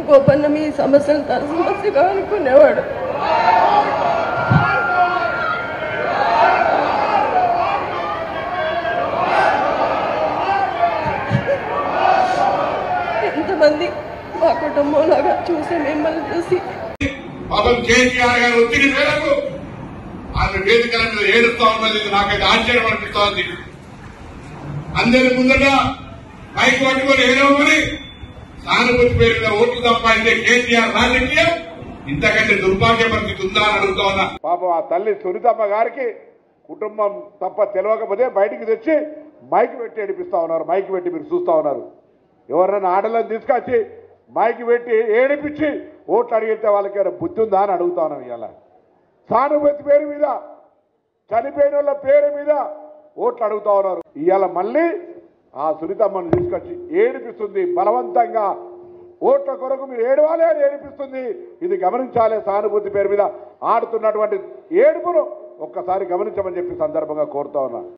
గోపన్న మీ సమస్యలు తన సమస్యగా అనుకునేవాడు. ఎంతమంది మా కుటుంబం లాగా చూసి మిమ్మల్ని చూసి కేసీఆర్ గారు ఒత్తిడి మేరకు ఆమె వేదికల మీద ఏడుస్తా ఉన్నది. నాకైతే ఆశ్చర్యం అనిపిస్తోంది. అందరి ముందట మైక్ పట్టుకొని ఏడవమని సానుభూతి పేరు మీద ఓట్లు సంపాదించే కేసీఆర్ రాజకీయం ఇంతకంటే దుర్భాగ్య పరిస్థితి ఉందా అని అడుగుతా ఉన్నా. పాపం ఆ తల్లి సునీతమ్మ గారికి కుటుంబం తప్ప తెలియకపోతే బయటికి తెచ్చి మైక్ పెట్టి ఏడిపిస్తా ఉన్నారు. మైక్ పెట్టి మీరు చూస్తా ఉన్నారు. ఎవరైనా ఆటలను తీసుకొచ్చి మైక్ పెట్టి ఏడిపించి ఓట్లు అడిగితే వాళ్ళకి ఏమైనా బుద్ధి ఉందా అని అడుగుతా ఉన్నాం. ఇవాళ సానుభూతి పేరు మీద చనిపోయిన వాళ్ళ పేరు మీద ఓట్లు అడుగుతా ఉన్నారు. ఇవాళ మళ్ళీ ఆ సునీతమ్మను తీసుకొచ్చి ఏడిపిస్తుంది. బలవంతంగా ఓట్ల కొరకు మీరు ఏడవాలి అని ఏడిపిస్తుంది. ఇది గమనించాలి. సానుభూతి పేరు మీద ఆడుతున్నటువంటి ఏడుపును ఒక్కసారి గమనించమని చెప్పి సందర్భంగా కోరుతా ఉన్నా.